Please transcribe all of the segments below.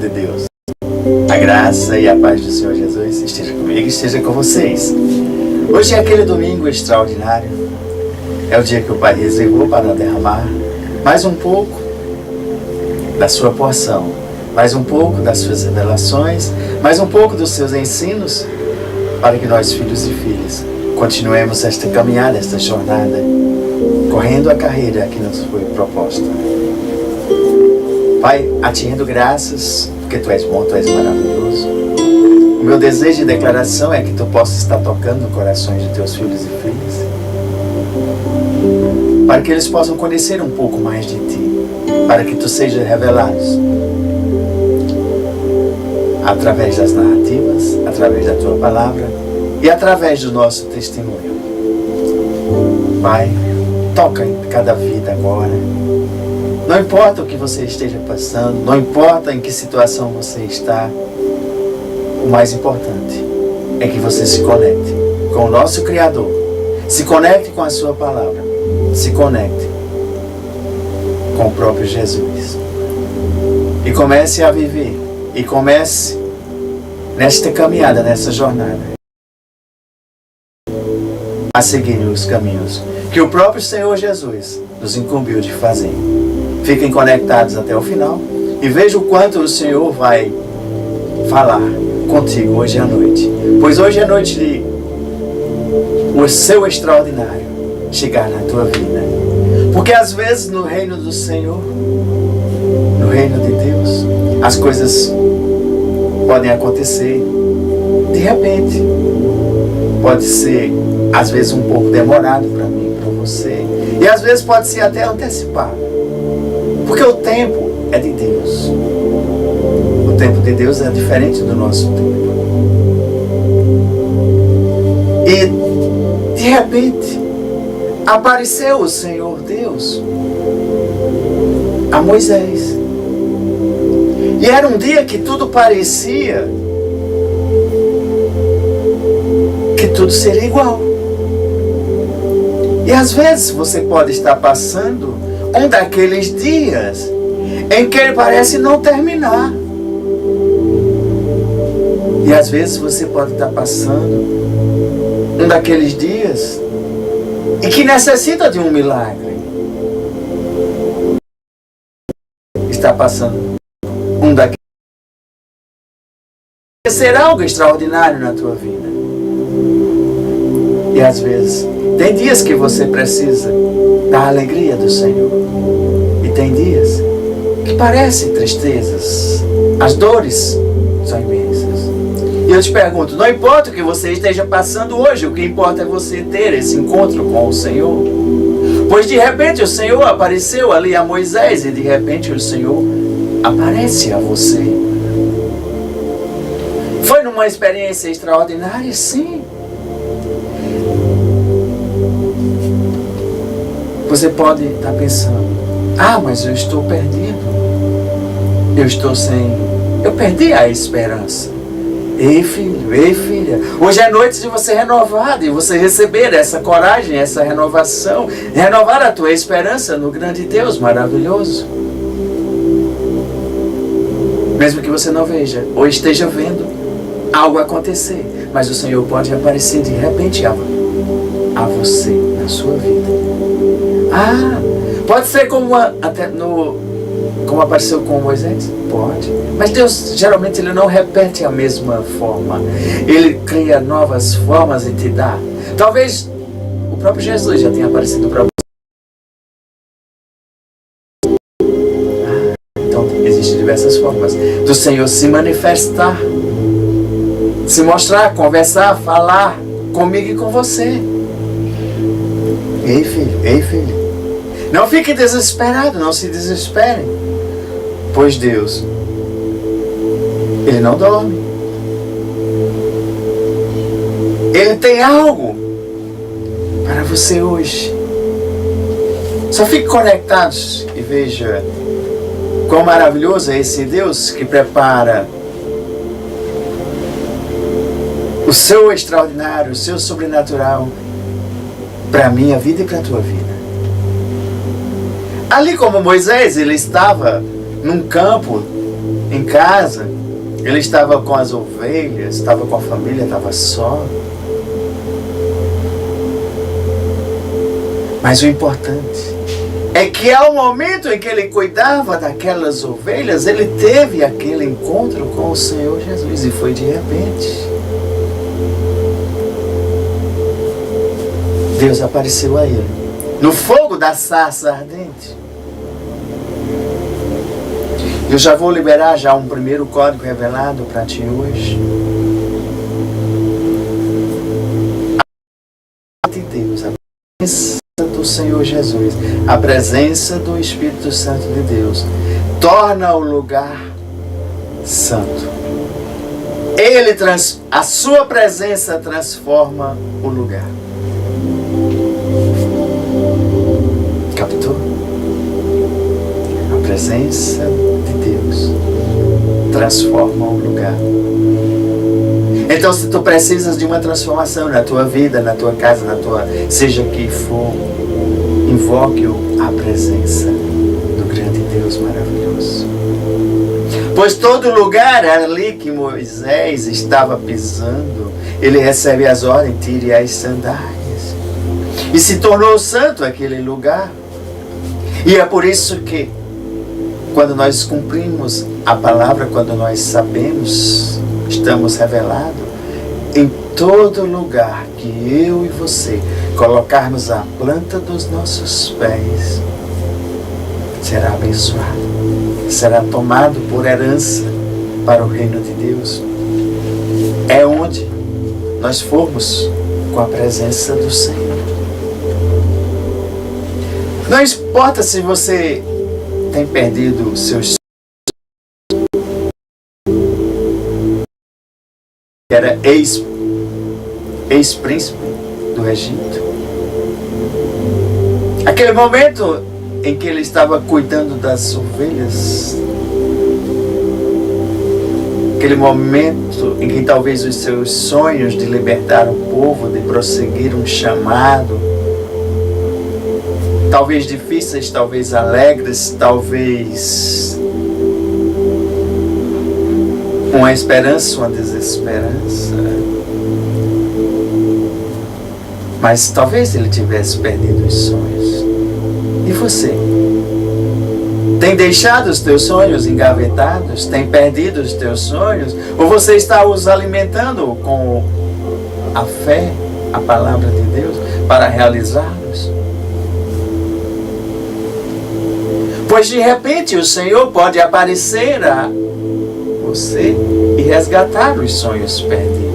de Deus. A graça e a paz do Senhor Jesus esteja comigo e esteja com vocês. Hoje é aquele domingo extraordinário. É o dia que o Pai reservou para derramar mais um pouco da sua porção, mais um pouco das suas revelações, mais um pouco dos seus ensinos, para que nós, filhos e filhas, continuemos esta caminhada, esta jornada, correndo a carreira que nos foi proposta. Pai, a Ti rendo graças, porque Tu és bom, Tu és maravilhoso. O meu desejo de declaração é que Tu possas estar tocando corações de Teus filhos e filhas, para que eles possam conhecer um pouco mais de Ti, para que Tu sejas revelado através das narrativas, através da Tua palavra e através do nosso testemunho. Pai, toca em cada vida agora. Não importa o que você esteja passando, não importa em que situação você está, o mais importante é que você se conecte com o nosso Criador, se conecte com a Sua palavra, se conecte com o próprio Jesus e comece a viver, e comece nesta caminhada, nessa jornada, a seguir os caminhos que o próprio Senhor Jesus nos incumbiu de fazer. Fiquem conectados até o final e veja o quanto o Senhor vai falar contigo hoje à noite. Pois hoje é noite de o seu extraordinário chegar na tua vida. Porque às vezes no reino do Senhor, no reino de Deus, as coisas podem acontecer de repente. Pode ser às vezes um pouco demorado para mim, para você. E às vezes pode ser até antecipado. Porque o tempo é de Deus. O tempo de Deus é diferente do nosso tempo. E, de repente, apareceu o Senhor Deus a Moisés. E era um dia que tudo parecia que tudo seria igual. E às vezes você pode estar passando um daqueles dias em que ele parece não terminar. E às vezes você pode estar passando um daqueles dias e que necessita de um milagre. Está passando um daqueles que será algo extraordinário na tua vida. E às vezes tem dias que você precisa da alegria do Senhor. E tem dias que parecem tristezas. As dores são imensas. E eu te pergunto, não importa o que você esteja passando hoje, o que importa é você ter esse encontro com o Senhor. Pois de repente o Senhor apareceu ali a Moisés e de repente o Senhor aparece a você. Foi numa experiência extraordinária, sim. Você pode estar pensando, mas eu estou perdido. Eu perdi a esperança. Ei filho, ei filha, hoje é noite de você renovar, de você receber essa coragem, essa renovação, renovar a tua esperança no grande Deus maravilhoso. Mesmo que você não veja, ou esteja vendo algo acontecer, mas o Senhor pode aparecer de repente a você, na sua vida. Pode ser como apareceu com Moisés? Pode. Mas Deus, geralmente, Ele não repete a mesma forma. Ele cria novas formas e te dá. Talvez o próprio Jesus já tenha aparecido para você. Então, existem diversas formas do Senhor se manifestar, se mostrar, conversar, falar comigo e com você. Ei, filho, ei, filha. Não fique desesperado, não se desespere. Pois Deus, Ele não dorme. Ele tem algo para você hoje. Só fique conectados e veja quão maravilhoso é esse Deus que prepara o seu extraordinário, o seu sobrenatural para a minha vida e para a tua vida. Ali como Moisés, ele estava num campo Em casa, ele estava com as ovelhas, estava com a família, estava só. Mas o importante é que ao momento em que ele cuidava daquelas ovelhas, ele teve aquele encontro com o Senhor Jesus, e foi de repente. Deus apareceu a ele, no fogo da sarça ardente. Eu já vou liberar já um primeiro código revelado para ti hoje. De Deus, a presença do Senhor Jesus, a presença do Espírito Santo de Deus, torna o lugar santo. A sua presença transforma o lugar. Captou? A presença de Deus transforma o lugar. Então, se tu precisas de uma transformação na tua vida, na tua casa, seja que for, invoque a presença do grande Deus maravilhoso. Pois todo lugar ali que Moisés estava pisando, ele recebe as ordens: tire as sandálias. E se tornou santo aquele lugar. E é por isso que, quando nós cumprimos a palavra, quando nós sabemos, estamos revelados, em todo lugar que eu e você colocarmos a planta dos nossos pés, será abençoado, será tomado por herança para o reino de Deus. É onde nós formos com a presença do Senhor. Não importa se você tem perdido os seus era ex-príncipe do Egito. Aquele momento em que ele estava cuidando das ovelhas, aquele momento em que talvez os seus sonhos de libertar o povo, de prosseguir um chamado, talvez difíceis, talvez alegres, talvez uma esperança, uma desesperança. Mas talvez ele tivesse perdido os sonhos. E você? Tem deixado os teus sonhos engavetados? Tem perdido os teus sonhos? Ou você está os alimentando com a fé, a palavra de Deus, para realizá-los? Pois de repente o Senhor pode aparecer a você e resgatar os sonhos perdidos.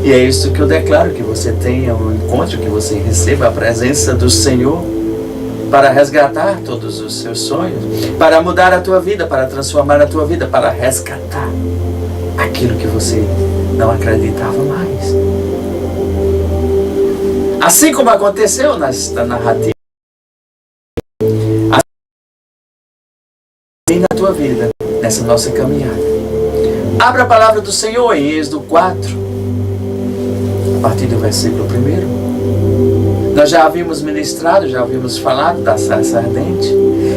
E é isso que eu declaro, que você tenha um encontro, que você receba a presença do Senhor para resgatar todos os seus sonhos, para mudar a tua vida, para transformar a tua vida, para resgatar aquilo que você não acreditava mais. Assim como aconteceu nesta narrativa, assim na tua vida, nessa nossa caminhada. Abra a palavra do Senhor em Êxodo 4, a partir do versículo 1. Nós já havíamos ministrado, já havíamos falado da sarça ardente.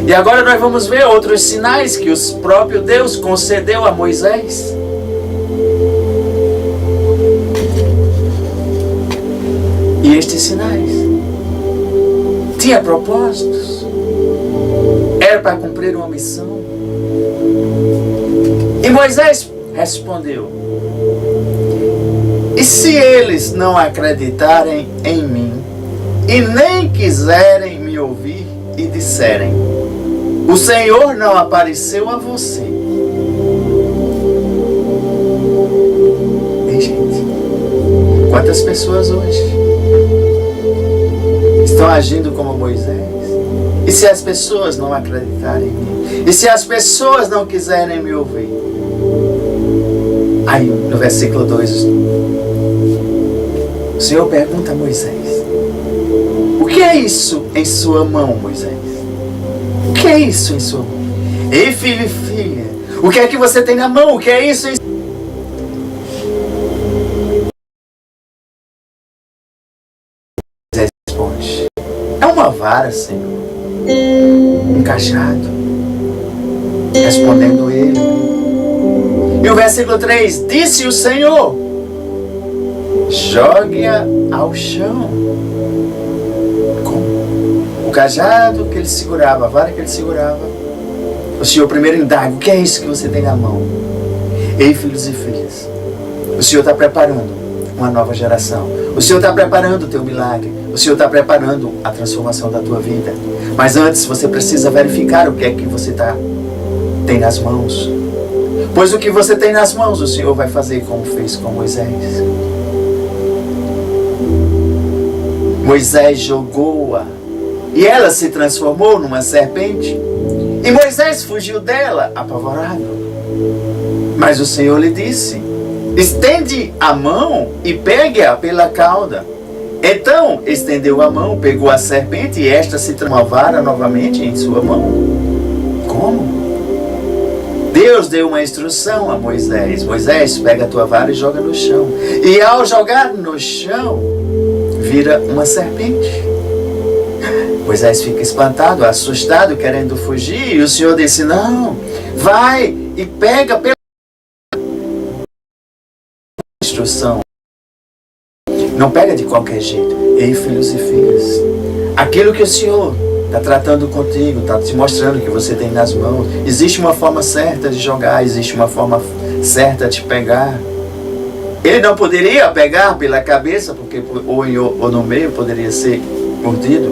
E agora nós vamos ver outros sinais que o próprio Deus concedeu a Moisés. E estes sinais tinham propósitos. Era para cumprir uma missão. E Moisés respondeu: e se eles não acreditarem em mim, e nem quiserem me ouvir, e disserem: o Senhor não apareceu a você? Ei, gente, quantas pessoas hoje estão agindo como Moisés? E se as pessoas não acreditarem em mim? E se as pessoas não quiserem me ouvir? Aí no versículo 2, o Senhor pergunta a Moisés: o que é isso em sua mão, Moisés? O que é isso em sua mão? Ei, filho e filha, o que é que você tem na mão? O que é isso em sua mão? Moisés responde: é uma vara, Senhor, um cajado. Respondendo ele: E o versículo 3, disse o Senhor, jogue-a ao chão. Como? O cajado que ele segurava, a vara que ele segurava. O Senhor primeiro indaga, o que é isso que você tem na mão? Ei, filhos e filhas, o Senhor está preparando uma nova geração. O Senhor está preparando o teu milagre. O Senhor está preparando a transformação da tua vida. Mas antes você precisa verificar o que é que você tem nas mãos. Pois o que você tem nas mãos, o Senhor vai fazer como fez com Moisés. Moisés jogou-a e ela se transformou numa serpente. E Moisés fugiu dela, apavorado. Mas o Senhor lhe disse, estende a mão e pegue-a pela cauda. Então estendeu a mão, pegou a serpente e esta se transformou a vara novamente em sua mão. Como? Deus deu uma instrução a Moisés. Moisés, pega a tua vara e joga no chão. E ao jogar no chão, vira uma serpente. Moisés fica espantado, assustado, querendo fugir. E o Senhor disse, não, vai e pega pela instrução. Não pega de qualquer jeito. Ei, filhos e filhas, aquilo que o Senhor está tratando contigo, está te mostrando que você tem nas mãos. Existe uma forma certa de jogar, existe uma forma certa de pegar. Ele não poderia pegar pela cabeça, porque ou no meio poderia ser mordido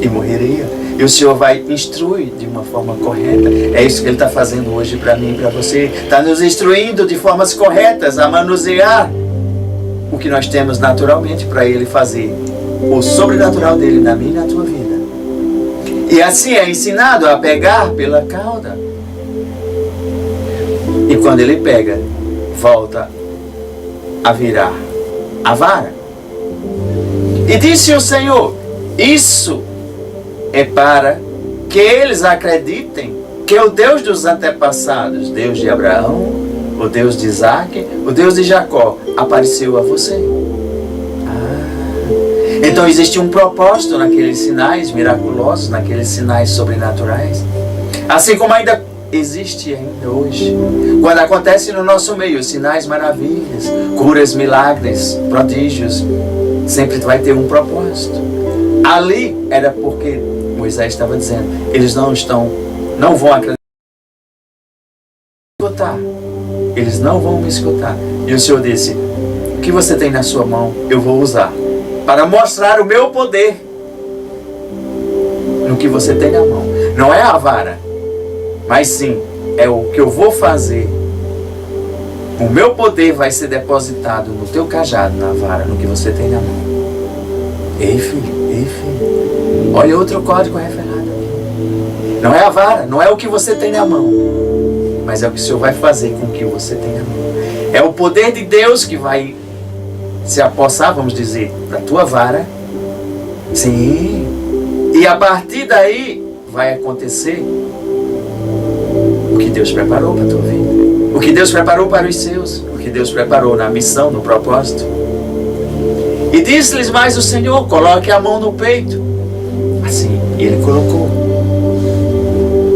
e morreria. E o Senhor vai instruir de uma forma correta. É isso que Ele está fazendo hoje para mim e para você. Está nos instruindo de formas corretas a manusear o que nós temos naturalmente para Ele fazer o sobrenatural dele na minha e na tua vida. E assim é ensinado a pegar pela cauda. E quando ele pega, volta a virar a vara. E disse o Senhor, isso é para que eles acreditem que o Deus dos antepassados, Deus de Abraão, o Deus de Isaac, o Deus de Jacó, apareceu a você. Então existe um propósito naqueles sinais miraculosos, naqueles sinais sobrenaturais. Assim como ainda existe ainda hoje. Quando acontece no nosso meio sinais, maravilhas, curas, milagres, prodígios, sempre vai ter um propósito. Ali era porque Moisés estava dizendo, eles não vão acreditar. Eles não vão me escutar. E o Senhor disse, o que você tem na sua mão, eu vou usar para mostrar o meu poder no que você tem na mão. Não é a vara, mas sim, é o que eu vou fazer. O meu poder vai ser depositado no teu cajado, na vara, no que você tem na mão. Ei, filho, olha outro código revelado. Não é a vara, não é o que você tem na mão, mas é o que o Senhor vai fazer com o que você tem na mão. É o poder de Deus que vai se apossar, vamos dizer, da tua vara. Sim. E a partir daí vai acontecer o que Deus preparou para a tua vida. O que Deus preparou para os seus. O que Deus preparou na missão, no propósito. E disse-lhes mais o Senhor, coloque a mão no peito. Assim, ele colocou.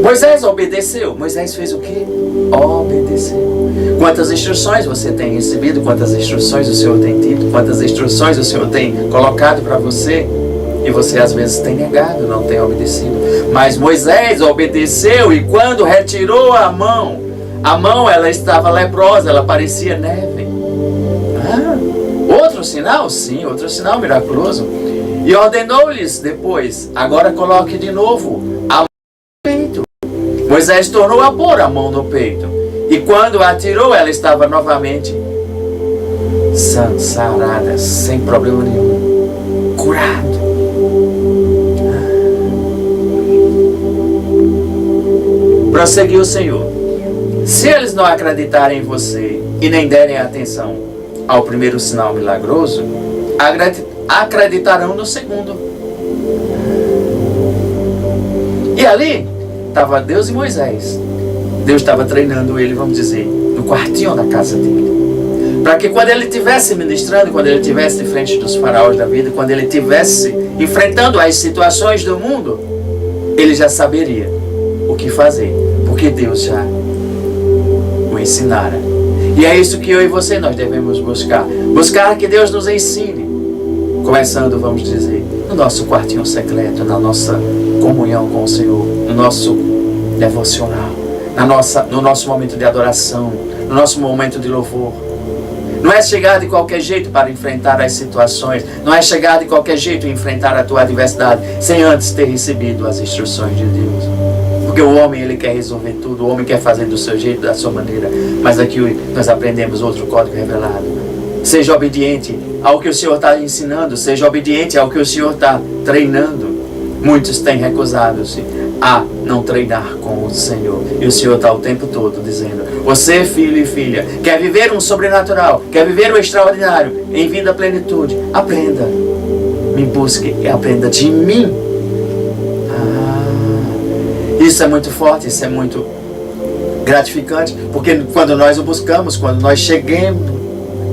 Moisés obedeceu. Moisés fez o quê? Obedeceu. Quantas instruções você tem recebido? Quantas instruções o Senhor tem tido? Quantas instruções o Senhor tem colocado para você? E você às vezes tem negado, não tem obedecido. Mas Moisés obedeceu e quando retirou a mão ela estava leprosa, ela parecia neve. Outro sinal? Sim, outro sinal miraculoso. E ordenou-lhes depois, agora coloque de novo a mão no peito. Moisés tornou a pôr a mão no peito. E quando a tirou, ela estava novamente sarada, sem problema nenhum. Curado. Prosseguiu o Senhor. Se eles não acreditarem em você e nem derem atenção ao primeiro sinal milagroso, acreditarão no segundo. E ali estava Deus e Moisés. Deus estava treinando ele, vamos dizer, no quartinho da casa dele. Para que quando ele estivesse ministrando, quando ele estivesse em frente dos faraós da vida, quando ele estivesse enfrentando as situações do mundo, ele já saberia o que fazer. Porque Deus já o ensinara E é isso que eu e você nós devemos buscar. Buscar que Deus nos ensine. Começando, vamos dizer, no nosso quartinho secreto, na nossa comunhão com o Senhor, no nosso devocional, no nosso momento de adoração, no nosso momento de louvor. Não é chegar de qualquer jeito para enfrentar as situações, não é chegar de qualquer jeito e enfrentar a tua adversidade sem antes ter recebido as instruções de Deus. Porque o homem, ele quer resolver tudo, o homem quer fazer do seu jeito, da sua maneira. Mas aqui nós aprendemos outro código revelado. Seja obediente ao que o Senhor está ensinando, seja obediente ao que o Senhor está treinando. Muitos têm recusado-se a não treinar com o Senhor. E o Senhor está o tempo todo dizendo: você, filho e filha, quer viver um sobrenatural, quer viver o extraordinário, em vida à plenitude, aprenda. Me busque e aprenda de mim. Isso é muito forte, isso é muito gratificante, porque quando nós o buscamos, quando nós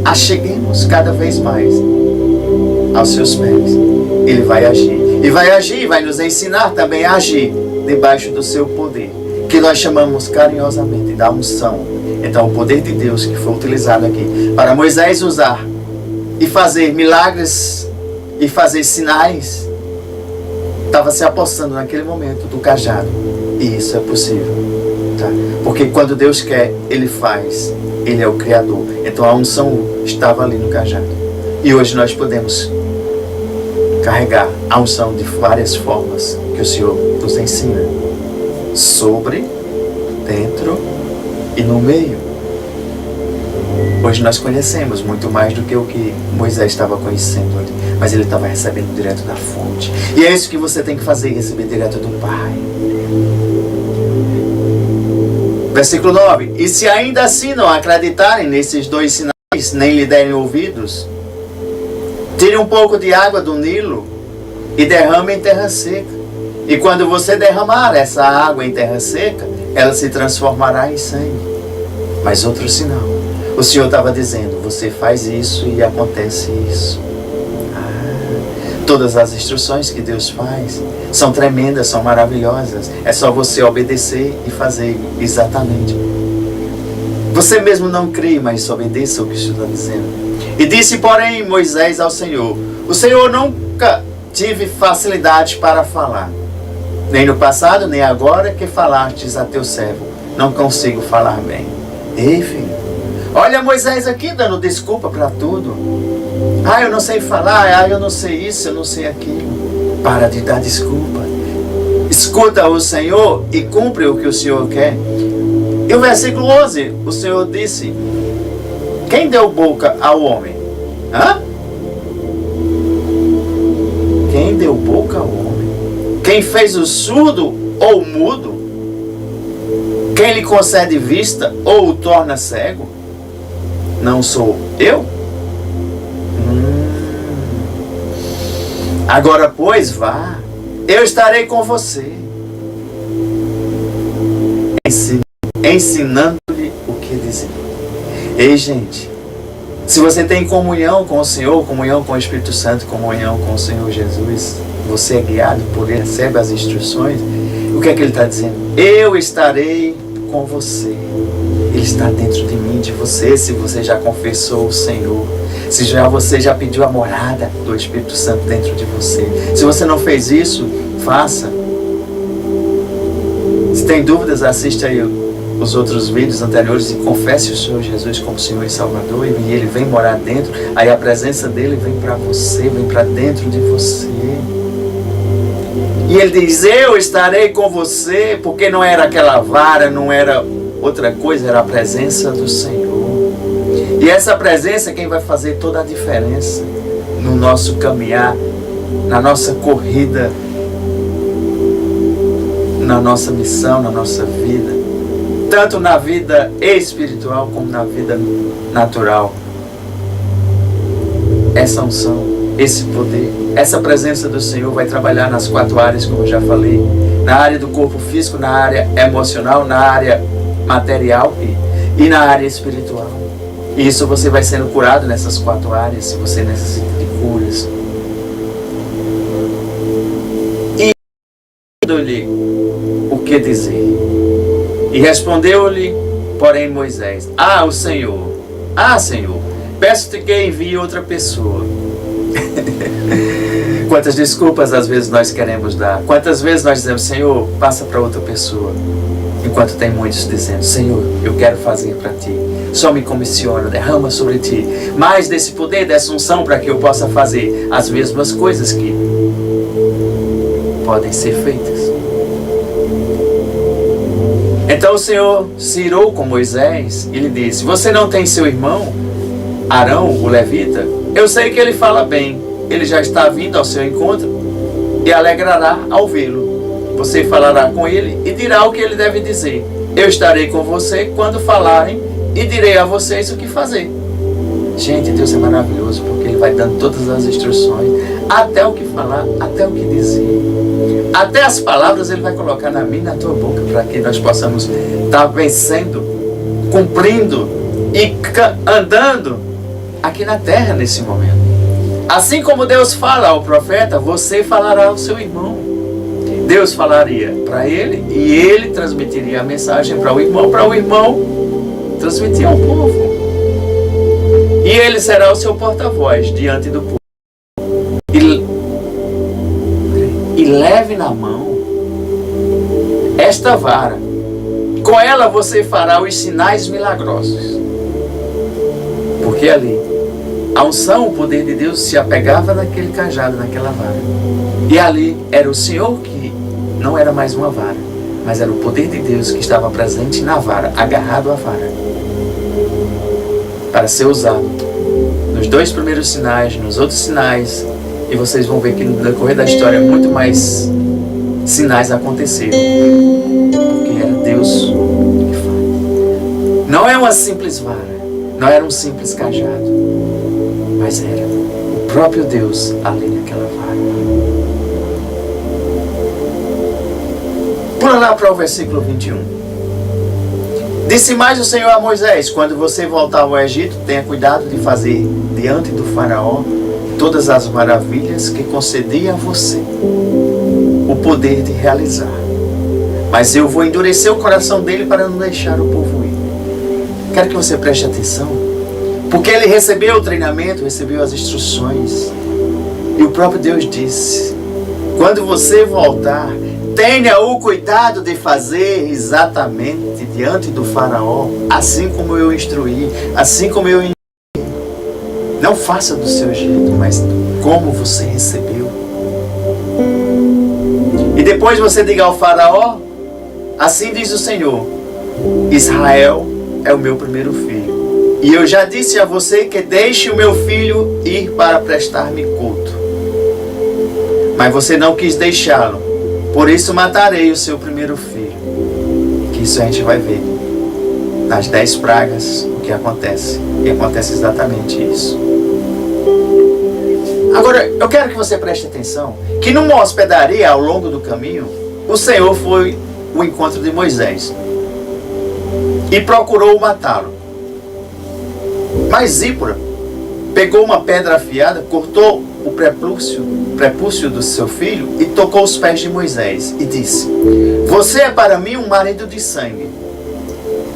acheguemos cada vez mais aos seus pés, Ele vai agir. E vai agir, e vai nos ensinar também a agir debaixo do seu poder, que nós chamamos carinhosamente da unção. Então o poder de Deus que foi utilizado aqui para Moisés usar e fazer milagres e fazer sinais, estava se apossando naquele momento do cajado. E isso é possível, tá? Porque quando Deus quer, Ele faz. Ele é o Criador. Então a unção estava ali no cajado. E hoje nós podemos carregar a unção de várias formas que o Senhor nos ensina. Sobre, dentro e no meio. Hoje nós conhecemos muito mais do que o que Moisés estava conhecendo ali. Mas ele estava recebendo direto da fonte. E é isso que você tem que fazer, receber direto do Pai. Versículo 9. E se ainda assim não acreditarem nesses dois sinais, nem lhe derem ouvidos, tire um pouco de água do Nilo e derrame em terra seca. E quando você derramar essa água em terra seca, ela se transformará em sangue. Mas outro sinal. O Senhor estava dizendo: você faz isso e acontece isso. Todas as instruções que Deus faz são tremendas, são maravilhosas. É só você obedecer e fazer exatamente. Você mesmo não crê, mas obedeça o que o Senhor está dizendo. E disse, porém, Moisés ao Senhor: o Senhor nunca tive facilidade para falar, nem no passado, nem agora que falastes a teu servo. Não consigo falar bem. Ei, filho, olha Moisés aqui dando desculpa para tudo. Eu não sei falar, eu não sei isso, eu não sei aquilo. Para de dar desculpa. Escuta o Senhor e cumpre o que o Senhor quer. E o versículo 11, o Senhor disse: quem deu boca ao homem? Quem deu boca ao homem? Quem fez o surdo ou o mudo? Quem lhe concede vista ou o torna cego? Não sou eu? Agora, pois, vá, eu estarei com você, ensinando-lhe o que dizer. Ei, gente, se você tem comunhão com o Senhor, comunhão com o Espírito Santo, comunhão com o Senhor Jesus, você é guiado por Ele, recebe as instruções, o que é que Ele está dizendo? Eu estarei com você. Ele está dentro de mim, de você, se você já confessou o Senhor. Se você já pediu a morada do Espírito Santo dentro de você. Se você não fez isso, faça. Se tem dúvidas, assista aí os outros vídeos anteriores e confesse o Senhor Jesus como Senhor e Salvador. E Ele vem morar dentro. Aí a presença dEle vem para você, vem para dentro de você. E Ele diz: eu estarei com você, porque não era aquela vara, não era outra coisa, era a presença do Senhor. E essa presença é quem vai fazer toda a diferença no nosso caminhar, na nossa corrida, na nossa missão, na nossa vida, tanto na vida espiritual como na vida natural. Essa unção, esse poder, essa presença do Senhor vai trabalhar nas 4 áreas, como eu já falei, na área do corpo físico, na área emocional, na área material e na área espiritual. E isso você vai sendo curado nessas 4 áreas, se você necessita de curas. E disse-lhe o que dizer. E respondeu-lhe, porém, Moisés: o Senhor, Ah, Senhor, peço-te que envie outra pessoa. Quantas desculpas às vezes nós queremos dar. Quantas vezes nós dizemos, Senhor, passa para outra pessoa. Enquanto tem muitos dizendo, Senhor, eu quero fazer para ti. Só me comissiona, derrama sobre ti mais desse poder, dessa unção, para que eu possa fazer as mesmas coisas que podem ser feitas. Então o Senhor se irou com Moisés e lhe disse, você não tem seu irmão, Arão, o levita? Eu sei que ele fala bem, ele já está vindo ao seu encontro e alegrará ao vê-lo. Você falará com ele e dirá o que ele deve dizer. Eu estarei com você quando falarem e direi a vocês o que fazer. Gente, Deus é maravilhoso, porque Ele vai dando todas as instruções, até o que falar, até o que dizer. Até as palavras Ele vai colocar na minha e na tua boca, para que nós possamos estar vencendo, cumprindo e andando aqui na terra nesse momento. Assim como Deus fala ao profeta, você falará ao seu irmão. Deus falaria para ele e ele transmitiria a mensagem para o irmão transmitir ao povo. E ele será o seu porta-voz diante do povo. E leve na mão esta vara. Com ela você fará os sinais milagrosos. Porque ali, a unção, o poder de Deus se apegava naquele cajado, naquela vara. E ali era o Senhor que não era mais uma vara, mas era o poder de Deus que estava presente na vara, agarrado à vara, para ser usado nos 2 primeiros sinais, nos outros sinais, e vocês vão ver que no decorrer da história muito mais sinais aconteceram, porque era Deus que faz. Não é uma simples vara, não era um simples cajado, mas era o próprio Deus ali naquela vara. Pula lá para o versículo 21. Disse mais o Senhor a Moisés, quando você voltar ao Egito, tenha cuidado de fazer diante do faraó todas as maravilhas que concedi a você o poder de realizar. Mas eu vou endurecer o coração dele para não deixar o povo ir. Quero que você preste atenção, porque ele recebeu o treinamento, recebeu as instruções, e o próprio Deus disse, quando você voltar, tenha o cuidado de fazer exatamente diante do faraó, assim como eu instruí, assim como eu ensinei. Não faça do seu jeito, mas como você recebeu. E depois você diga ao faraó, assim diz o Senhor, Israel é o meu primeiro filho. E eu já disse a você que deixe o meu filho ir para prestar-me culto. Mas você não quis deixá-lo. Por isso matarei o seu primeiro filho. Que isso a gente vai ver nas 10 pragas o que acontece. E acontece exatamente isso. Agora, eu quero que você preste atenção que numa hospedaria ao longo do caminho, o Senhor foi ao encontro de Moisés e procurou matá-lo. Mas Zípora pegou uma pedra afiada, cortou o prepúcio do seu filho e tocou os pés de Moisés e disse, você é para mim um marido de sangue.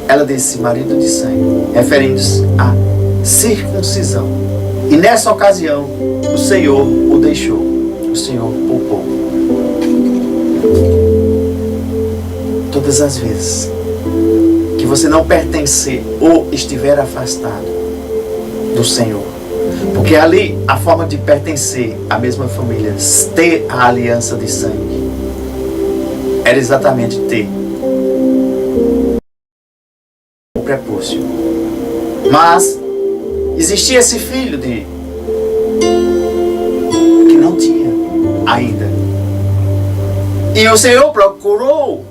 Ela disse marido de sangue, referindo-se à circuncisão. E nessa ocasião, o Senhor o deixou, o Senhor poupou. Todas as vezes que você não pertencer ou estiver afastado do Senhor, porque ali a forma de pertencer à mesma família, ter a aliança de sangue, era exatamente ter o prepúcio. Mas existia esse filho que não tinha ainda. E o Senhor procurou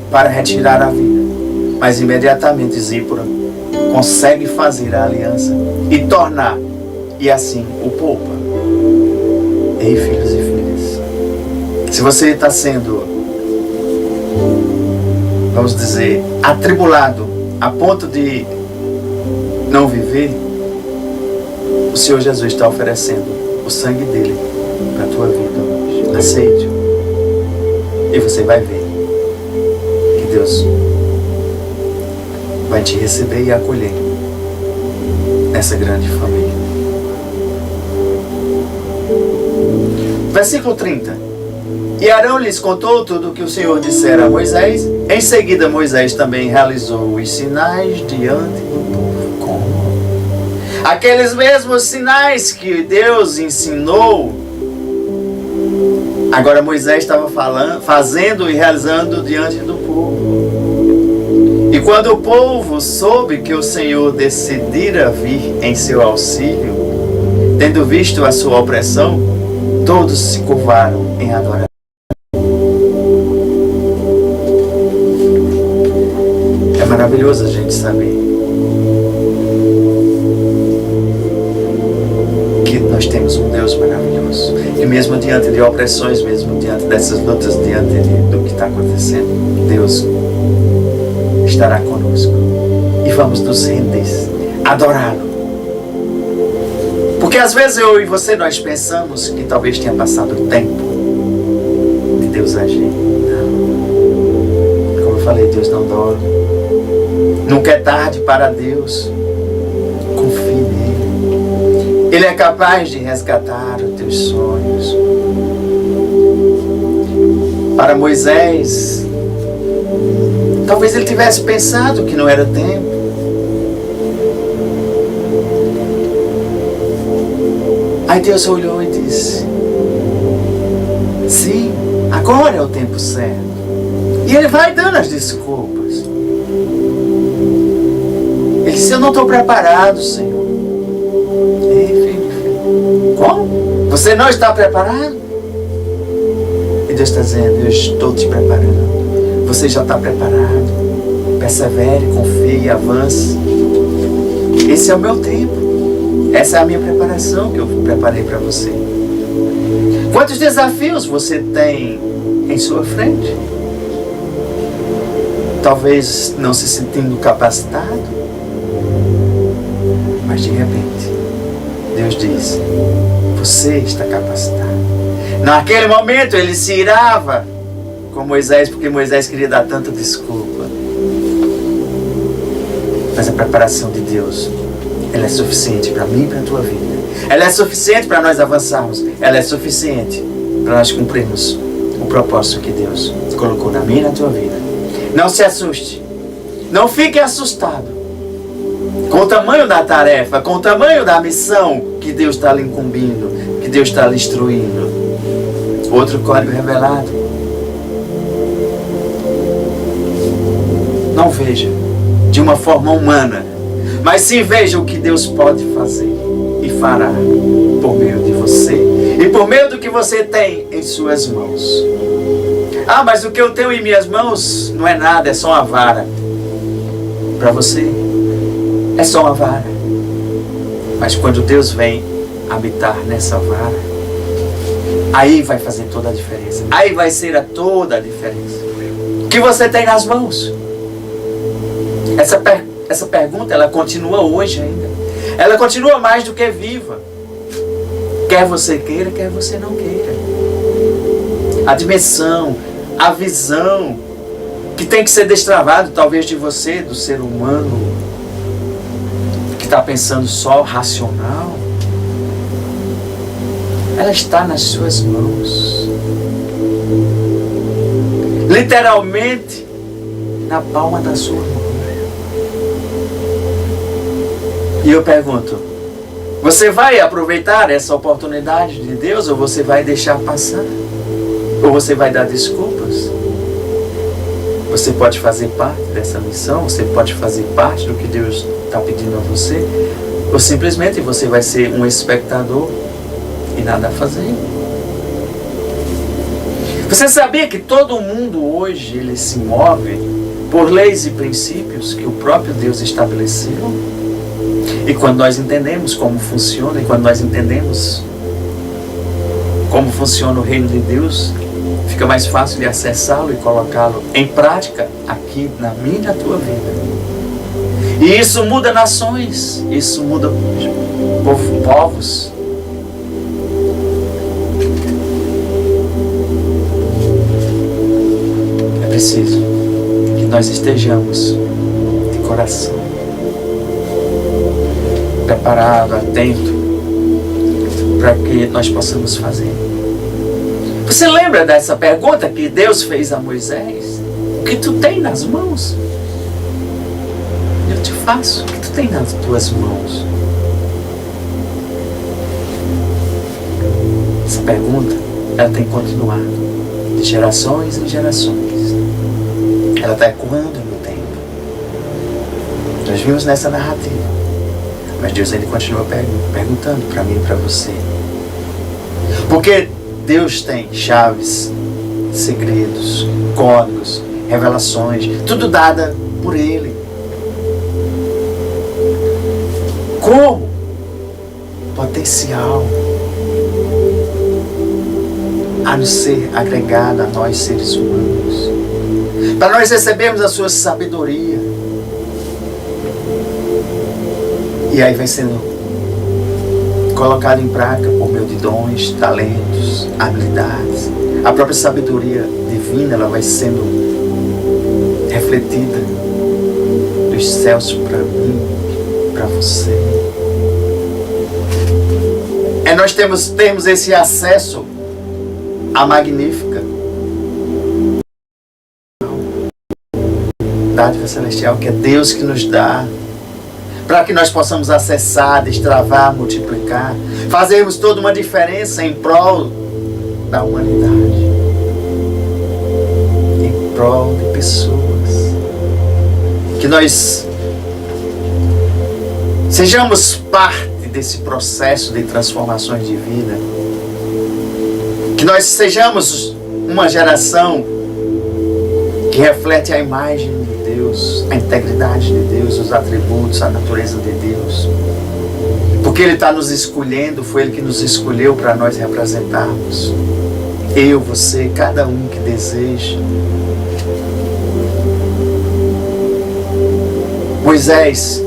para retirar a vida. Mas imediatamente Zípora consegue fazer a aliança e tornar, e assim o poupa. Ei, filhos e filhas, se você está sendo, vamos dizer, atribulado a ponto de não viver, o Senhor Jesus está oferecendo o sangue dele para a tua vida hoje. Aceite-o e você vai ver que Deus vai te receber e acolher nessa grande família. Versículo 30. E Arão lhes contou tudo o que o Senhor dissera a Moisés. Em seguida Moisés também realizou os sinais diante do povo. Como? Aqueles mesmos sinais que Deus ensinou. Agora Moisés estava fazendo e realizando diante do povo. E quando o povo soube que o Senhor decidira vir em seu auxílio, tendo visto a sua opressão, todos se curvaram em adoração. É maravilhoso a gente saber que nós temos um Deus maravilhoso. E mesmo diante de opressões, mesmo diante dessas lutas, diante do que está acontecendo, Deus estará conosco. E vamos nos render, adorá-lo. Porque às vezes eu e você, nós pensamos que talvez tenha passado o tempo de Deus agir. Não. Como eu falei, Deus não dorme. Nunca é tarde para Deus. Confie nele. Ele é capaz de resgatar os teus sonhos. Para Moisés, talvez ele tivesse pensado que não era tempo. Aí Deus olhou e disse: sim, agora é o tempo certo. E ele vai dando as desculpas. Ele disse: eu não estou preparado, Senhor. Ei, filho. Como? Você não está preparado? E Deus está dizendo: eu estou te preparando. Você já está preparado. Persevere, confie, avance. Esse é o meu tempo. Essa é a minha preparação que eu preparei para você. Quantos desafios você tem em sua frente? Talvez não se sentindo capacitado, mas de repente Deus diz: você está capacitado. Naquele momento ele se irava com Moisés, porque Moisés queria dar tanta desculpa. Mas a preparação de Deus, ela é suficiente para mim e para a tua vida. Ela é suficiente para nós avançarmos. Ela é suficiente para nós cumprirmos o propósito que Deus colocou na minha e na tua vida. Não se assuste. Não fique assustado com o tamanho da tarefa, com o tamanho da missão que Deus está lhe incumbindo, que Deus está lhe instruindo. Outro código revelado. Não veja de uma forma humana, mas sim veja o que Deus pode fazer e fará por meio de você e por meio do que você tem em suas mãos. Ah, mas o que eu tenho em minhas mãos não é nada, é só uma vara. Para você, é só uma vara. Mas quando Deus vem habitar nessa vara, aí vai fazer toda a diferença. Aí vai ser toda a diferença. O que você tem nas mãos? Essa pergunta, ela continua hoje ainda. Ela continua mais do que viva. Quer você queira, quer você não queira. A dimensão, a visão que tem que ser destravado, talvez de você, do ser humano, que está pensando só racional, ela está nas suas mãos. Literalmente, na palma da sua mão. E eu pergunto: você vai aproveitar essa oportunidade de Deus ou você vai deixar passar? Ou você vai dar desculpas? Você pode fazer parte dessa missão, você pode fazer parte do que Deus está pedindo a você, ou simplesmente você vai ser um espectador e nada a fazer. Você sabia que todo mundo hoje ele se move por leis e princípios que o próprio Deus estabeleceu? E quando nós entendemos como funciona, e quando nós entendemos como funciona o reino de Deus, fica mais fácil de acessá-lo e colocá-lo em prática aqui na minha e na tua vida. E isso muda nações, isso muda povos. É preciso que nós estejamos de coração preparado, atento, para que nós possamos fazer. Você lembra dessa pergunta que Deus fez a Moisés? O que tu tem nas mãos? Eu te faço. O que tu tem nas tuas mãos? Essa pergunta, ela tem continuado de gerações em gerações. Ela está ecoando no tempo. Nós vimos nessa narrativa. Mas Deus ainda continua perguntando para mim e para você. Porque Deus tem chaves, segredos, códigos, revelações, tudo dada por Ele. Como? Potencial a nos ser agregado a nós seres humanos, para nós recebermos a sua sabedoria. E aí vai sendo colocado em prática por meio de dons, talentos, habilidades. A própria sabedoria divina, ela vai sendo refletida dos céus para mim, para você. Nós temos esse acesso à magnífica dádiva celestial, que é Deus que nos dá, para que nós possamos acessar, destravar, multiplicar, fazermos toda uma diferença em prol da humanidade, em prol de pessoas. Que nós sejamos parte desse processo de transformações de vida. Que nós sejamos uma geração que reflete a imagem de Deus, a integridade de Deus, os atributos, a natureza de Deus. Porque Ele está nos escolhendo, foi Ele que nos escolheu para nós representarmos. Eu, você, cada um que deseja. Moisés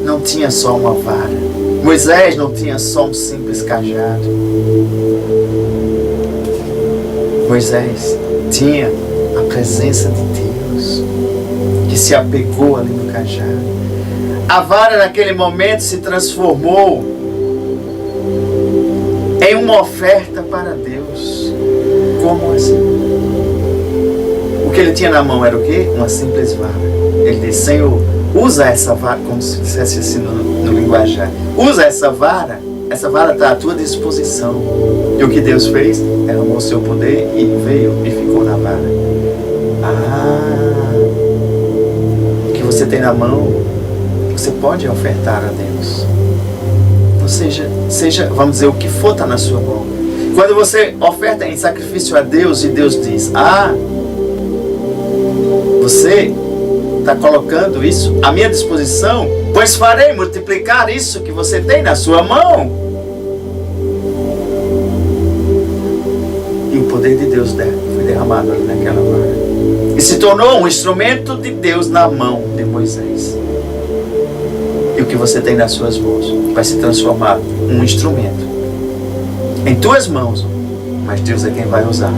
não tinha só uma vara. Moisés não tinha só um simples cajado. Moisés tinha a presença de Deus, que se apegou ali no cajado. A vara naquele momento se transformou em uma oferta para Deus. Como assim? O que ele tinha na mão era o quê? Uma simples vara. Ele disse: Senhor, usa essa vara, como se dissesse assim no linguajar. Usa essa vara está à tua disposição. E o que Deus fez? Derramou o seu poder e veio e ficou na vara. O que você tem na mão, você pode ofertar a Deus. Ou seja, vamos dizer, o que for está na sua mão. Quando você oferta em sacrifício a Deus e Deus diz: você está colocando isso à minha disposição, pois farei multiplicar isso que você tem na sua mão. E o poder de Deus foi derramado ali naquela vara. E se tornou um instrumento de Deus na mão de Moisés. E o que você tem nas suas mãos vai se transformar em um instrumento em tuas mãos. Mas Deus é quem vai usar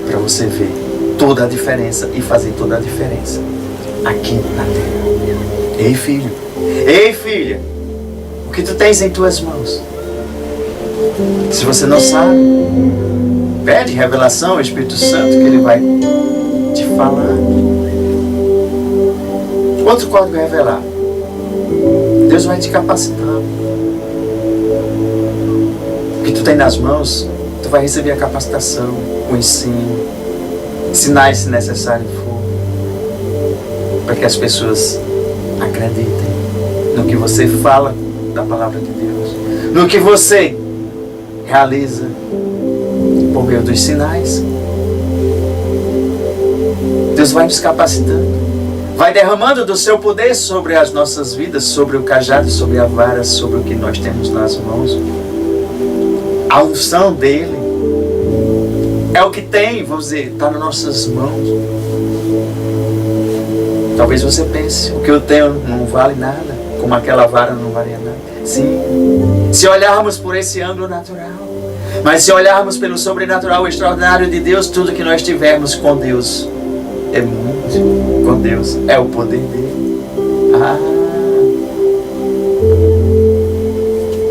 para você ver toda a diferença e fazer toda a diferença aqui na terra. Ei, filho, ei, filha, o que tu tens em tuas mãos? Se você não sabe, pede revelação ao Espírito Santo, que Ele vai te falar. Outro código é revelar. Deus vai te capacitar. O que tu tem nas mãos, tu vai receber a capacitação, o ensino, sinais se necessário for, para que as pessoas acreditem no que você fala da palavra de Deus, no que você realiza por meio dos sinais. Deus vai nos capacitando, vai derramando do seu poder sobre as nossas vidas, sobre o cajado, sobre a vara, sobre o que nós temos nas mãos. A unção dele é o que tem, vamos dizer, está nas nossas mãos. Talvez você pense: o que eu tenho não vale nada, como aquela vara não valia nada. Sim, se olharmos por esse ângulo natural. Mas se olharmos pelo sobrenatural, o extraordinário de Deus, tudo que nós tivermos com Deus é muito. Com Deus é o poder dele.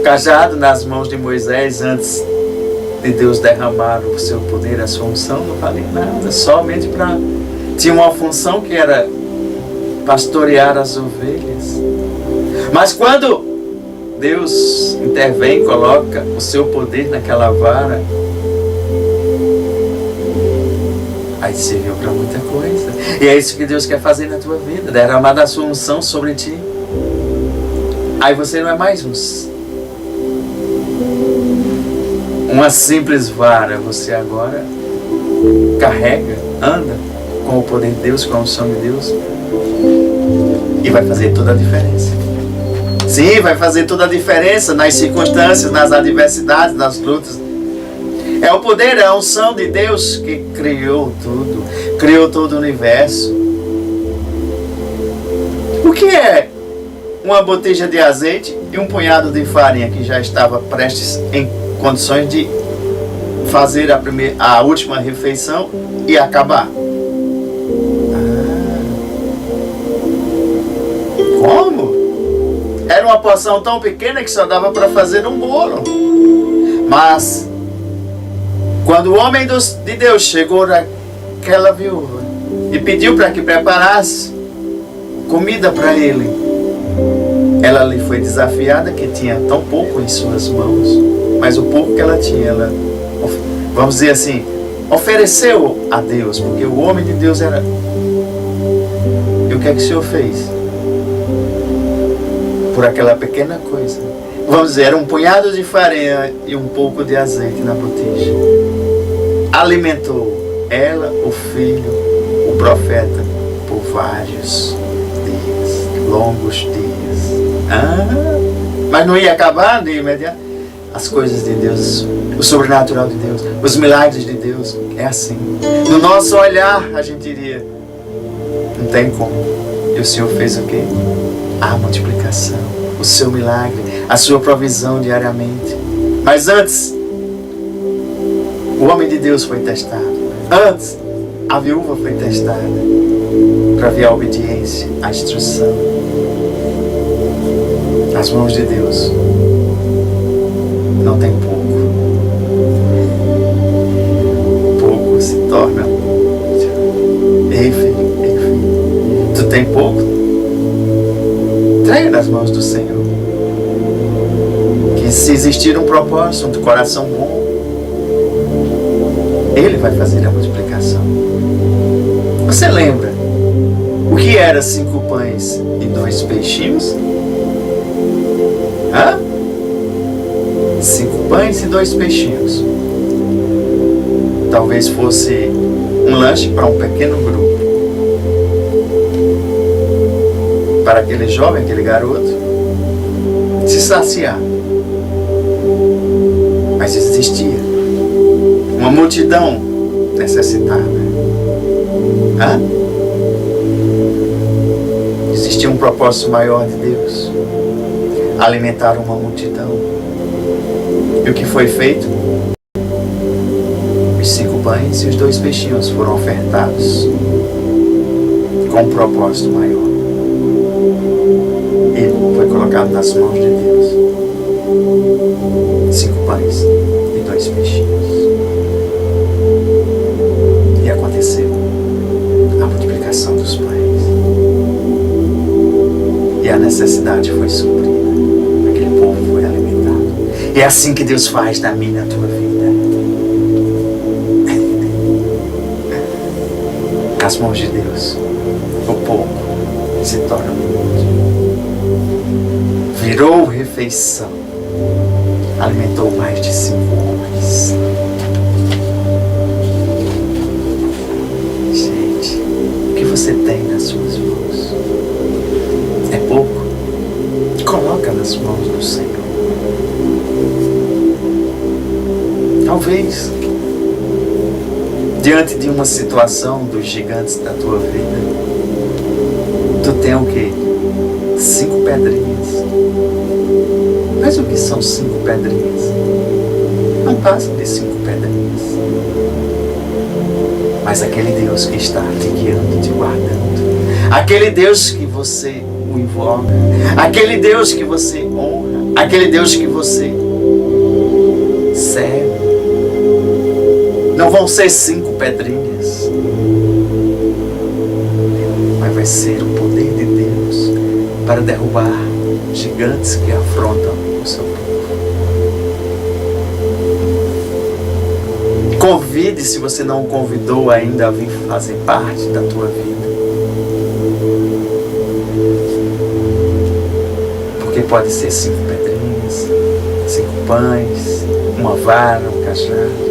cajado nas mãos de Moisés antes de Deus derramar o seu poder, a sua unção, não valia nada, somente para... Tinha uma função que era pastorear as ovelhas. Mas quando Deus intervém, coloca o seu poder naquela vara, aí serviu para muita coisa. E é isso que Deus quer fazer na tua vida, derramar a sua unção sobre ti. Aí você não é mais uma simples vara, você agora carrega, anda com o poder de Deus, com a unção de Deus, e vai fazer toda a diferença. Sim, vai fazer toda a diferença nas circunstâncias, nas adversidades, nas lutas. É o poder, é a unção de Deus que criou tudo, criou todo o universo. O que é uma botija de azeite e um punhado de farinha que já estava prestes em condições de fazer a última refeição e acabar? Como? Era uma porção tão pequena que só dava para fazer um bolo. Mas quando o homem de Deus chegou naquela viúva e pediu para que preparasse comida para ele, ela lhe foi desafiada, que tinha tão pouco em suas mãos, mas o pouco que ela tinha, ela, vamos dizer assim, ofereceu a Deus, porque o homem de Deus era... E o que é que o Senhor fez? Por aquela pequena coisa, vamos dizer, era um punhado de farinha e um pouco de azeite na botija, alimentou ela, o filho, o profeta, por vários dias, longos dias. Mas não ia acabar de imediato. As coisas de Deus, o sobrenatural de Deus, os milagres de Deus, é assim. No nosso olhar a gente diria, não tem como. E o Senhor fez o quê? A multiplicação, o seu milagre, a sua provisão diariamente. Mas antes, o homem de Deus foi testado. Antes, a viúva foi testada para ver a obediência, a instrução. As mãos de Deus não tem pouco. Pouco se torna... Ei filho, tu tem pouco? Entrega nas mãos do Senhor. Que se existir um propósito, um coração bom, Ele vai fazer a multiplicação. Você lembra o que era 5 pães e 2 peixinhos? 5 pães e 2 peixinhos. Talvez fosse um lanche para um pequeno grupo. Para aquele jovem, aquele garoto, se saciar. Mas existia uma multidão necessitada. Existia um propósito maior de Deus: alimentar uma multidão. E o que foi feito? Os 5 pães e os 2 peixinhos foram ofertados com um propósito maior. E foi colocado nas mãos de Deus. 5 pães e 2 peixinhos. E aconteceu a multiplicação dos pães. E a necessidade foi suprida. Aquele povo foi alimentado. E é assim que Deus faz na minha e na tua vida. As mãos de Deus, o pouco se torna muito. Virou refeição. Alimentou mais de 5 homens. Gente, o que você tem nas suas mãos? É pouco? Coloca nas mãos do Senhor. Talvez, diante de uma situação dos gigantes da tua vida, tu tenha o quê? 5 pedrinhas. Mas o que são 5 pedrinhas? Não passam de 5 pedrinhas. Mas aquele Deus que está te guiando, te guardando, aquele Deus que você o invoca, aquele Deus que você honra, aquele Deus que você serve. Não vão ser 5 pedrinhas, mas vai ser o poder de Deus para derrubar gigantes que afrontam o seu povo. Convide, se você não o convidou ainda, a vir fazer parte da tua vida. Porque pode ser 5 pedrinhas, 5 pães, uma vara, um cajado.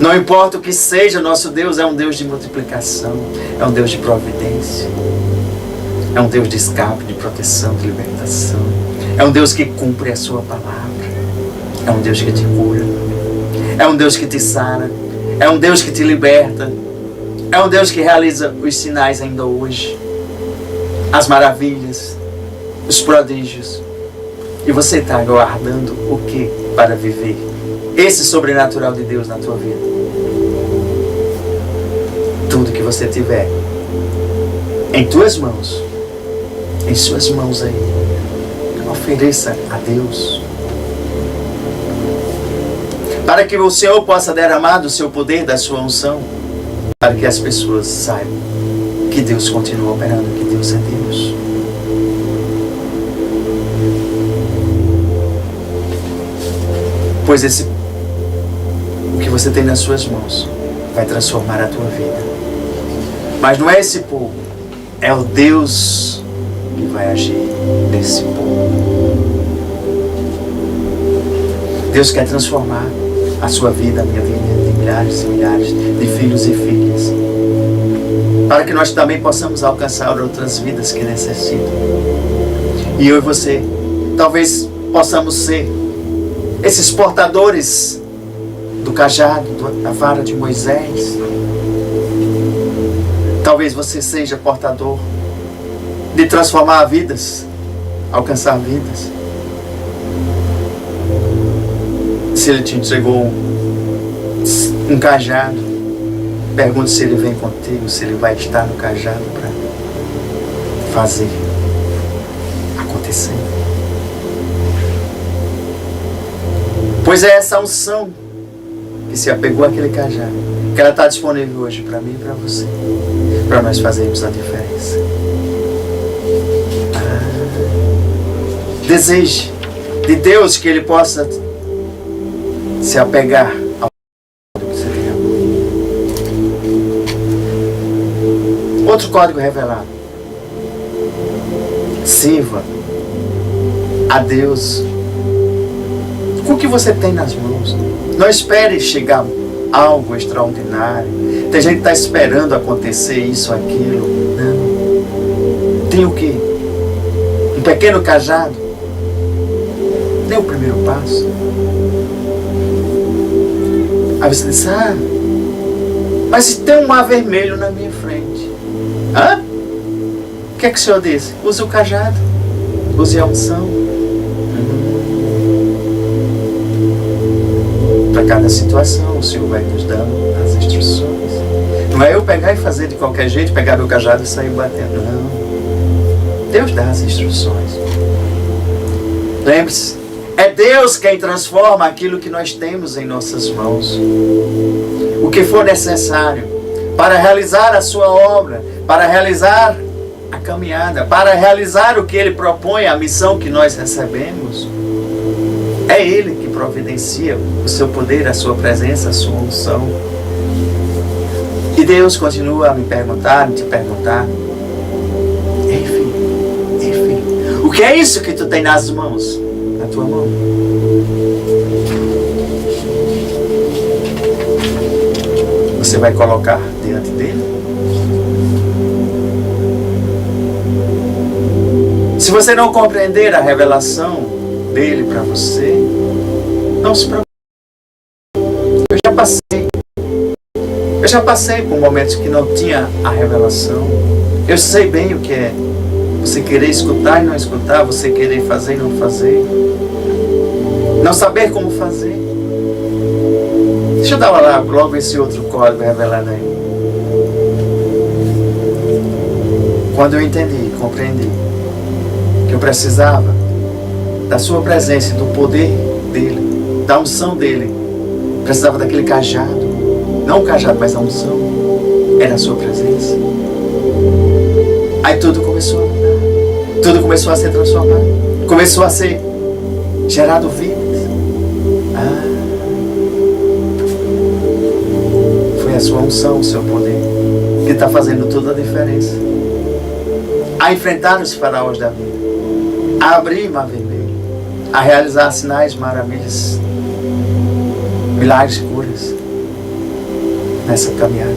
Não importa o que seja, nosso Deus é um Deus de multiplicação, é um Deus de providência, é um Deus de escape, de proteção, de libertação. É um Deus que cumpre a sua palavra, é um Deus que te cura, é um Deus que te sara, é um Deus que te liberta, é um Deus que realiza os sinais ainda hoje, as maravilhas, os prodígios. E você está aguardando o que para viver esse sobrenatural de Deus na tua vida? Tudo que você tiver em tuas mãos, em suas mãos aí, ofereça a Deus, para que o Senhor possa derramar do seu poder, da sua unção, para que as pessoas saibam que Deus continua operando, que Deus é Deus. Pois o que você tem nas suas mãos vai transformar a tua vida. Mas não é esse povo, é o Deus que vai agir nesse povo. Deus quer transformar a sua vida, a minha vida, de milhares e milhares de filhos e filhas, para que nós também possamos alcançar outras vidas que necessitam. E eu e você, talvez possamos ser esses portadores do cajado, da vara de Moisés. Talvez você seja portador de transformar vidas, alcançar vidas. Se Ele te entregou um cajado, pergunte se Ele vem contigo, se Ele vai estar no cajado para fazer acontecer. Pois é essa unção que se apegou àquele cajado, que ela está disponível hoje para mim e para você, para nós fazermos a diferença. Deseje de Deus que Ele possa se apegar ao que você tem amor. Outro código revelado: sirva a Deus com o que você tem nas mãos. Não espere chegar algo extraordinário. Tem gente que está esperando acontecer isso, aquilo. Não. Tem o quê? Um pequeno cajado? Dê o primeiro passo. Aí você diz: mas se tem um mar vermelho na minha frente. O que é que o Senhor disse? Use o cajado. Use a unção. Para cada situação, o Senhor vai nos dando as instruções. Não é eu pegar e fazer de qualquer jeito, pegar meu cajado e sair batendo. Não. Deus dá as instruções. Lembre-se, é Deus quem transforma aquilo que nós temos em nossas mãos. O que for necessário para realizar a sua obra, para realizar a caminhada, para realizar o que Ele propõe, a missão que nós recebemos. É Ele que providencia o seu poder, a sua presença, a sua unção. E Deus continua a me perguntar, a te perguntar: ei filho, o que é isso que tu tem nas mãos? Na tua mão. Você vai colocar diante dele? Se você não compreender a revelação dele para você, não se preocupe. Eu já passei por momentos que não tinha a revelação. Eu sei bem o que é você querer escutar e não escutar, você querer fazer e não fazer, não saber como fazer. Deixa eu dar lá logo esse outro código revelado aí. Quando eu entendi, compreendi que eu precisava da sua presença, do poder dele, da unção dele. Precisava daquele cajado, não o cajado, mas a unção, era a sua presença. Aí tudo começou a mudar, tudo começou a ser transformado, começou a ser gerado vidas. Foi a sua unção, o seu poder, que está fazendo toda a diferença. A enfrentar os faraós da vida, a abrir mar vermelho, a realizar sinais, maravilhas, milagres, curas nessa caminhada.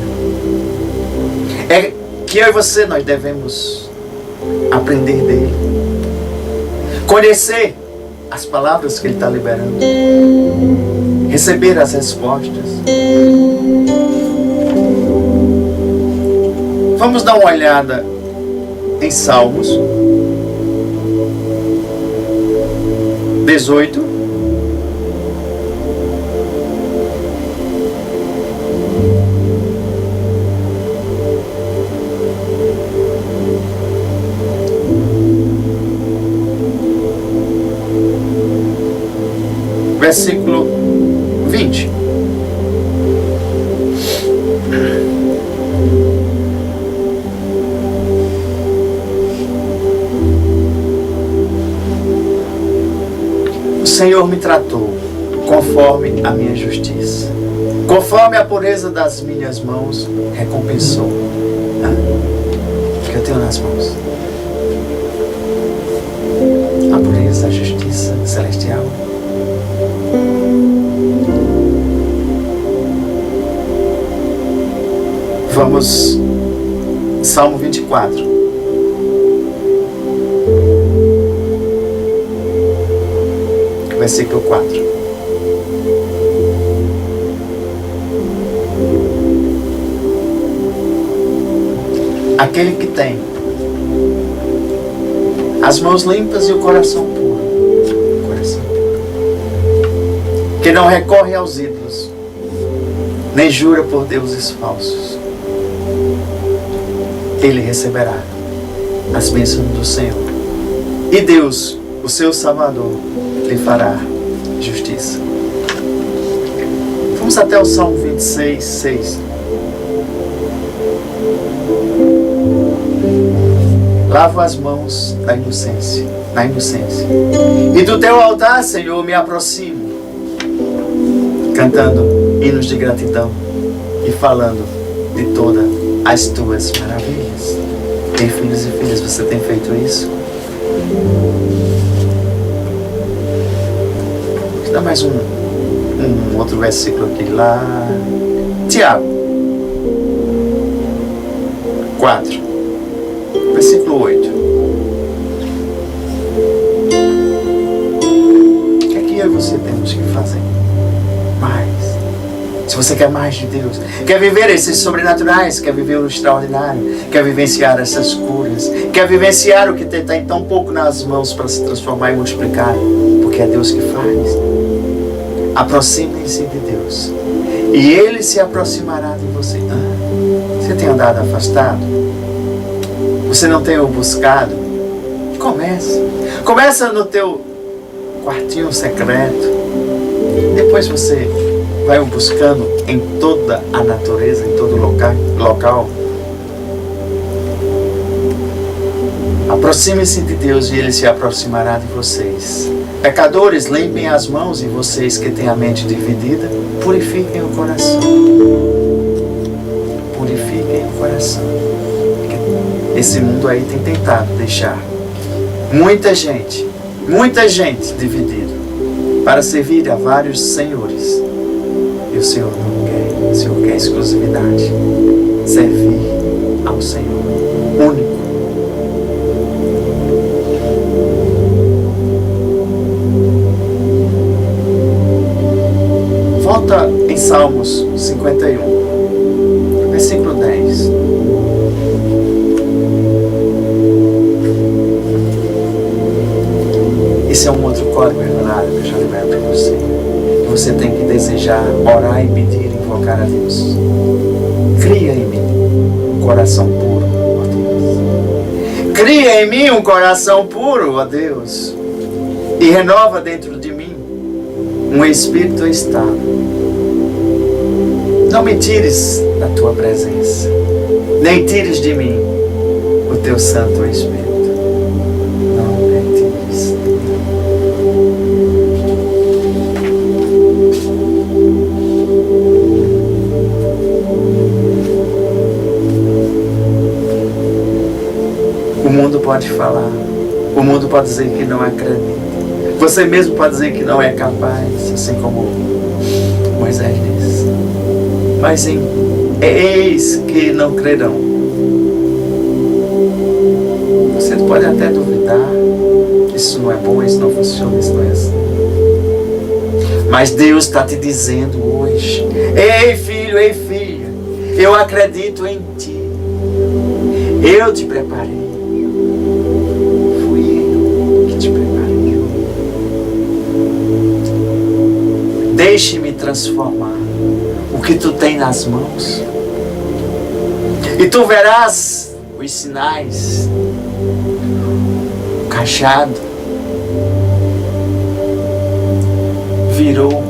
É que eu e você, nós devemos aprender dele, conhecer as palavras que ele está liberando, receber as respostas. Vamos dar uma olhada em Salmos 18. Versículo 20. O Senhor me tratou conforme a minha justiça, conforme a pureza das minhas mãos recompensou. O que eu tenho nas mãos? A pureza, a justiça celestial. Vamos, Salmo 24. Versículo 4. Aquele que tem as mãos limpas e o coração puro, que não recorre aos ídolos, nem jura por deuses falsos, ele receberá as bênçãos do Senhor. E Deus, o seu Salvador, lhe fará justiça. Vamos até o Salmo 26, 6. Lavo as mãos na inocência. E do teu altar, Senhor, me aproximo, cantando hinos de gratidão e falando de todas as tuas maravilhas. Tem filhos e filhas, você tem feito isso? Dá mais um outro versículo aqui lá. Tiago 4, versículo 8. O que é que eu e você temos que fazer? Mais. Se você quer mais de Deus, quer viver esses sobrenaturais, quer viver o extraordinário, quer vivenciar essas curas, quer vivenciar o que tem tão pouco nas mãos para se transformar e multiplicar, porque é Deus que faz. Aproximem-se de Deus e Ele se aproximará de você. Você tem andado afastado? Você não tem o buscado? Começa no teu quartinho secreto. Depois você vai o buscando em toda a natureza, em todo local. Aproxime-se de Deus e Ele se aproximará de vocês. Pecadores, limpem as mãos, e vocês que têm a mente dividida, purifiquem o coração. Purifiquem o coração. Esse mundo aí tem tentado deixar muita gente dividida para servir a vários senhores. E o Senhor não quer. O Senhor quer exclusividade. Servir ao Senhor único. Volta em Salmos 51, versículo 10. Esse é um outro código revelado que eu já libero para você. Você tem que desejar, orar e pedir, invocar a Deus. Cria em mim um coração puro, ó Deus. Cria em mim um coração puro, ó Deus. e renova dentro de mim um espírito estável. Não me tires da tua presença, nem tires de mim o teu Santo Espírito. Não me tires. O mundo pode falar, o mundo pode dizer que não acredita. Você mesmo pode dizer que não é capaz, assim como Moisés disse. Mas eis que não crerão. Você pode até duvidar. Isso não é bom, isso não funciona, isso não é assim. Mas Deus está te dizendo hoje: ei filho, ei filha, eu acredito em ti. Eu te preparei. Fui eu que te preparei. Deixe-me transformar o que tu tem nas mãos. E tu verás os sinais. O cajado virou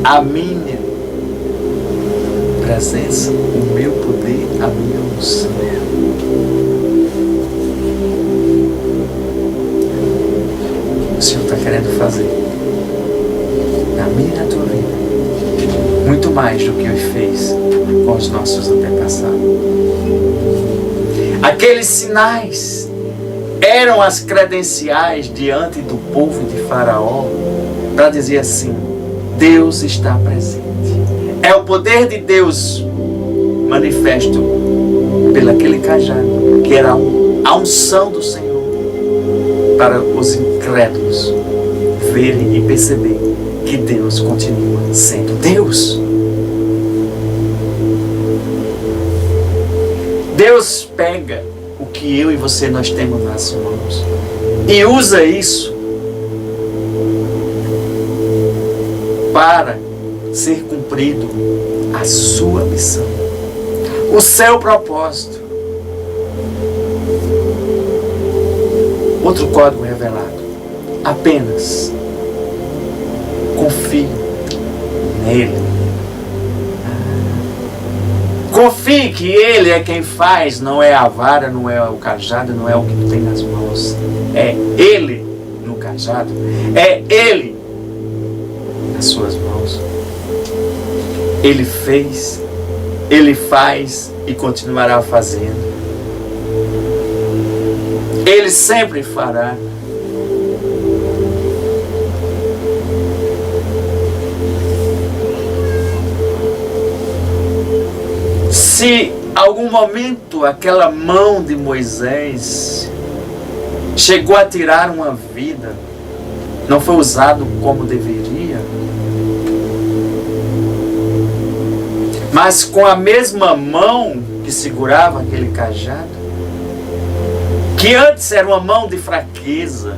a minha presença, o meu poder, a minha unção. O Senhor está querendo fazer na minha e na tua vida muito mais do que Ele fez com os nossos antepassados. Aqueles sinais eram as credenciais diante do povo de Faraó para dizer assim: Deus está presente. É o poder de Deus manifesto pelaquele cajado, que era a unção do Senhor, para os incrédulos verem e perceber que Deus continua sendo Deus. Deus pega o que eu e você nós temos nas mãos e usa isso para ser cumprido a sua missão, o seu propósito. Outro código revelado: apenas confie nele. Confie que Ele é quem faz, não é a vara, não é o cajado, não é o que tu tem nas mãos. É Ele no cajado, é Ele nas suas mãos. Ele fez, Ele faz e continuará fazendo. Ele sempre fará. Se algum momento aquela mão de Moisés chegou a tirar uma vida, não foi usado como deveria, mas com a mesma mão que segurava aquele cajado, que antes era uma mão de fraqueza,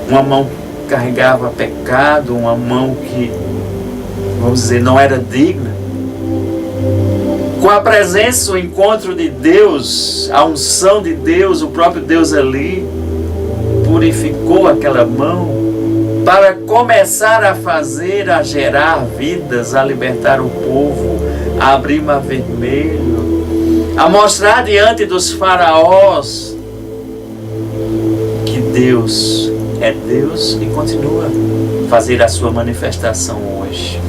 uma mão que carregava pecado, uma mão que, vamos dizer, não era digna, com a presença, o encontro de Deus, a unção de Deus, o próprio Deus ali, purificou aquela mão para começar a fazer, a gerar vidas, a libertar o povo, a abrir mar vermelho, a mostrar diante dos faraós que Deus é Deus e continua a fazer a sua manifestação hoje.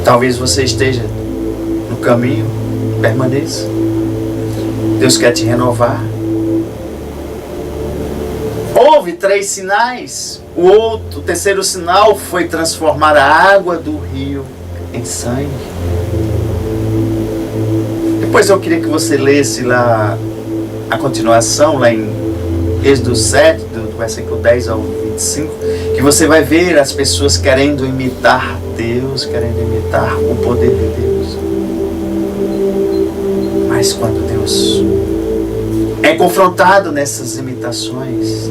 Talvez você esteja no caminho, permaneça. Deus quer te renovar. Houve 3 sinais. O terceiro sinal foi transformar a água do rio em sangue. Depois eu queria que você lesse lá a continuação, lá em Êxodo 7, do versículo 10 ao 25, que você vai ver as pessoas querendo imitar Deus, querendo imitar o poder de Deus. Mas quando Deus é confrontado nessas imitações,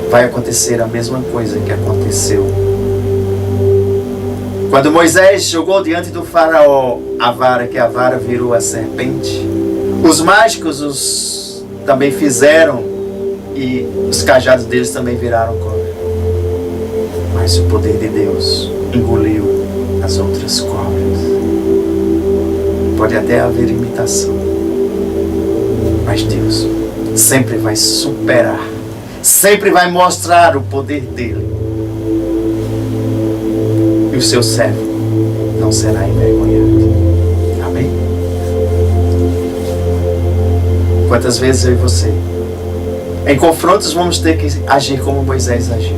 vai acontecer a mesma coisa que aconteceu Quando Moisés jogou diante do faraó a vara, que a vara virou a serpente, os mágicos também fizeram, e os cajados deles também viraram cobra. Mas o poder de Deus engoliu as outras cobras. Pode até haver imitação, mas Deus sempre vai superar, sempre vai mostrar o poder dele. E o seu servo não será envergonhado. Amém? Quantas vezes eu e você, em confrontos, vamos ter que agir como Moisés agiu.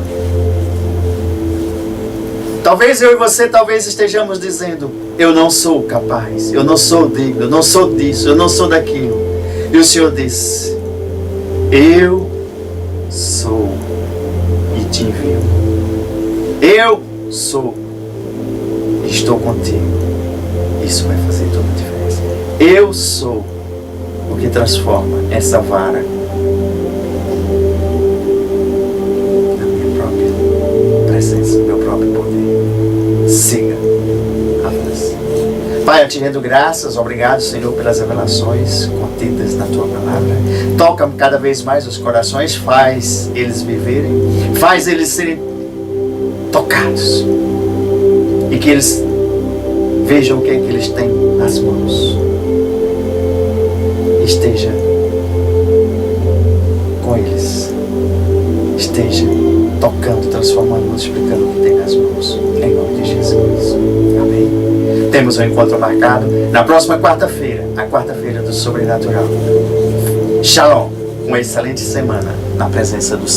Talvez eu e você, talvez estejamos dizendo: eu não sou capaz, eu não sou digno, eu não sou disso, eu não sou daquilo. E o Senhor disse: eu sou e te envio. Eu sou e estou contigo. Isso vai fazer toda a diferença. Eu sou o que transforma essa vara na minha própria presença, no meu próprio poder. Siga a voz. Pai, eu te rendo graças, obrigado, Senhor, pelas revelações contidas na tua palavra. Toca cada vez mais os corações, faz eles viverem, faz eles serem tocados, e que eles vejam o que é que eles têm nas mãos. Esteja com eles, esteja tocando, transformando, multiplicando o que tem nas mãos, em nome de Jesus. Amém? Temos um encontro marcado na próxima quarta-feira, a quarta-feira do Sobrenatural. Shalom, uma excelente semana na presença do Senhor.